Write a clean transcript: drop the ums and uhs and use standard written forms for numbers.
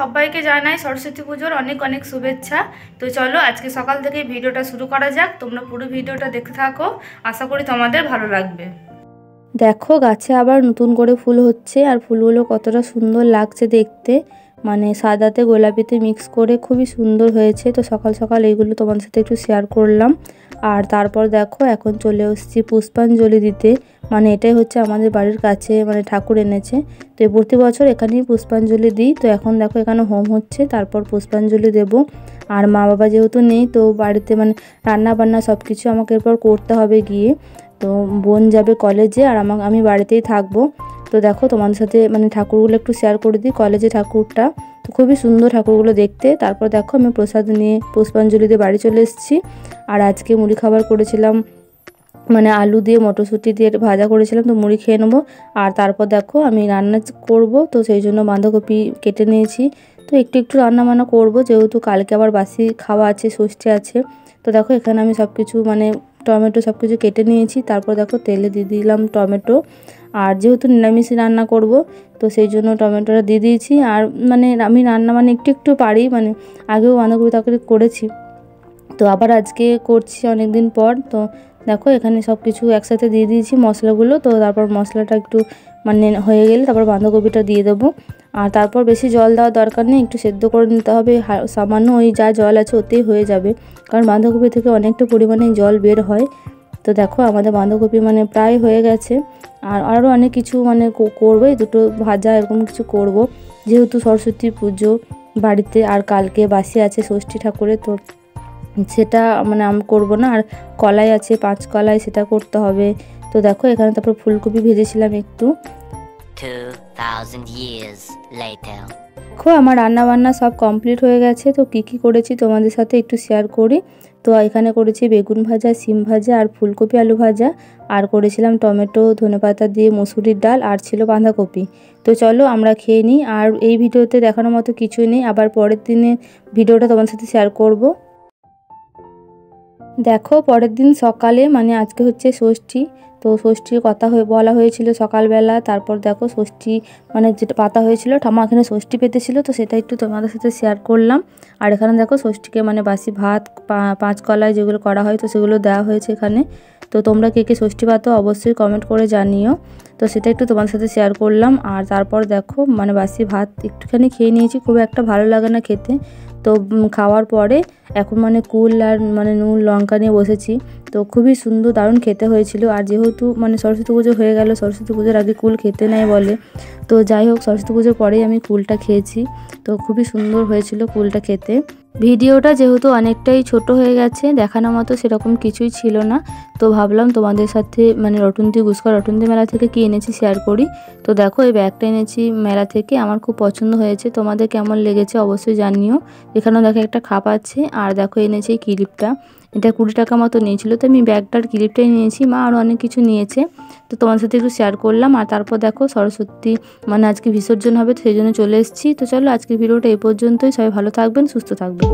সবাইকে জানাই সরস্বতী পুজোর অনেক অনেক শুভেচ্ছা। তো চলো আজকে সকাল থেকে ভিডিওটা শুরু করা যাক। তোমরা পুরো ভিডিওটা দেখতে থাকো, আশা করি তোমাদের ভালো লাগবে। দেখো গাছে আবার নতুন করে ফুল হচ্ছে, আর ফুলগুলো কতটা সুন্দর লাগছে দেখতে, মানে সাদাতে গোলাপিতে মিক্স করে খুবই সুন্দর হয়েছে। তো সকাল সকাল এইগুলো তোমাদের সাথে একটু শেয়ার করলাম। আর তারপর দেখো এখন চলে এসেছি পুষ্পাঞ্জলি দিতে, মানে এটাই হচ্ছে আমাদের বাড়ির কাছে, মানে ঠাকুর এনেছে। তো প্রতি বছর এখানেই পুষ্পাঞ্জলি দিই। তো এখন দেখো এখানে হোম হচ্ছে, তারপর পুষ্পাঞ্জলি দেব। আর মা বাবা যেহেতু নেই, তো বাড়িতে মানে রান্না বান্না সব কিছু আমাকে এরপর করতে হবে গিয়ে। তো বোন যাবে কলেজে, আর আমি বাড়িতেই থাকবো। তো দেখো তোমাদের সাথে মানে ঠাকুরগুলো একটু শেয়ার করে দিই, কলেজে ঠাকুরটা। তো খুবই সুন্দর ঠাকুরগুলো দেখতে। তারপর দেখো আমি প্রসাদ নিয়ে পুষ্পাঞ্জলি দিয়ে বাড়ি চলে এসেছি। আর আজকে মুড়ি খাবার করেছিলাম, মানে আলু দিয়ে মটরশুঁটি দিয়ে ভাজা করেছিলাম, তো মুড়ি খেয়ে নেবো। আর তারপর দেখো আমি রান্না করব, তো সেই জন্য বাঁধাকপি কেটে নিয়েছি। তো একটু একটু রান্না বান্না করবো, যেহেতু কালকে আবার বাসি খাওয়া আছে, ষষ্ঠী আছে। তো দেখো এখানে আমি সব কিছু মানে টমেটো সব কিছু কেটে নিয়েছি। তারপর দেখো তেলে দিয়ে দিলাম টমেটো, আর যেহেতু নিরামিষ রান্না করব, তো সেই জন্য টমেটোটা দিয়ে দিয়েছি। আর মানে আমি রান্না মানে একটু একটু পারি, মানে আগেও বাঁধাকপি তরকারি করেছি, তো আবার আজকে করছি অনেক দিন পর। তো দেখো এখানে সব কিছু একসাথে দিয়ে দিয়েছি মশলাগুলো। তো তারপর মশলাটা একটু মানে হয়ে গেলে তারপর বাঁধাকপিটা দিয়ে দেবো। আর তারপর বেশি জল দেওয়ার দরকার নেই, একটু সেদ্ধ করে নিতে হবে, সামান্য ওই যা জল আছে ওতেই হয়ে যাবে, কারণ বাঁধাকপি থেকে অনেকটা পরিমাণে জল বের হয়। তো দেখো আমাদের বাঁধাকপি মানে প্রায় হয়ে গেছে। আর আরও অনেক কিছু মানে করবো, এই দুটো ভাজা এরকম কিছু করব, যেহেতু সরস্বতী পুজো বাড়িতে, আর কালকে বাসি আছে ষষ্ঠী ঠাকুরের, তো সেটা মানে আমি করবো না। আর কলাই আছে 5 কলাই, সেটা করতে হবে। তো দেখো এখানে তারপর ফুলকপি ভেজেছিলাম একটু। 2000 years later. দেখো আমার রান্না বান্না সব কমপ্লিট হয়ে গেছে। তো কী কী করেছি তোমাদের সাথে একটু শেয়ার করি। তো এখানে করেছি বেগুন ভাজা, সিম ভাজা, আর ফুলকপি আলু ভাজা, আর করেছিলাম টমেটো ধনেপাতা দিয়ে মসুরির ডাল, আর ছিল বাঁধাকপি। তো চলো আমরা খেয়ে নিই। আর এই ভিডিওতে দেখানোর মতো কিছুই নেই, আবার পরের দিনে ভিডিওটা তোমাদের সাথে শেয়ার করব। দেখো পরের দিন সকালে, মানে আজকে হচ্ছে ষষ্ঠী, তো ষষ্ঠীর কথা বলা হয়েছিল সকালবেলা। তারপর দেখো ষষ্ঠী মানে যেটা পাতা হয়েছিল, ঠাম্মা এখানে ষষ্ঠী পেতেছিল, তো সেটা একটু তোমাদের সাথে শেয়ার করলাম। আর এখানে দেখো ষষ্ঠীকে মানে বাসি ভাত 5 কলায় যেগুলো করা হয়, তো সেগুলো দেওয়া হয়েছে এখানে। তো তোমরা কে কে ষষ্ঠী পাতো অবশ্যই কমেন্ট করে জানিও। তো সেটা একটু তোমাদের সাথে শেয়ার করলাম। আর তারপর দেখো মানে বাসি ভাত একটুখানি খেয়ে নিয়েছি, খুব একটা ভালো লাগে না খেতে। তো খাওয়ার পরে এখন মানে কুল আর মানে নুন লঙ্কা নিয়ে বসেছি। তো খুবই সুন্দর দারুণ খেতে হয়েছিল। আর যেহেতু মানে সরস্বতী পুজো হয়ে গেল, সরস্বতী পুজোর আগে কুল খেতে নেই বলে, তো যাই হোক সরস্বতী পুজোর পরেই আমি কুলটা খেয়েছি। তো খুবই সুন্দর হয়েছিল কুলটা খেতে। ভিডিওটা যেহেতু অনেকটাই ছোট হয়ে গেছে, দেখানোর মতো সেরকম কিছুই ছিল না, তো ভাবলাম তোমাদের সাথে মানে রটুন্তি মেলা থেকে কি এনেছি শেয়ার করি। তো দেখো এই ব্যাগটা এনেছি মেলা থেকে, আমার খুব পছন্দ হয়েছে, তোমাদের কেমন লেগেছে অবশ্যই জানিও। এখানেও দেখো একটা খাপ আছে। আর দেখো এনেছি এই ক্লিপটা, এটা 20 টাকা মতো নিয়েছিল, তো আমি ব্যাগটার ক্লিপটাই নিয়েছি, মা আরও অনেক কিছু নিয়েছে, তো তোমার সাথে একটু শেয়ার করলাম। আর তারপর দেখো সরস্বতী মানে আজকে বিসর্জন হবে, তো সেই জন্য চলে এসেছি। তো চলো আজকের ভিডিওটা এই পর্যন্তই, সবাই ভালো থাকবেন, সুস্থ থাকবেন।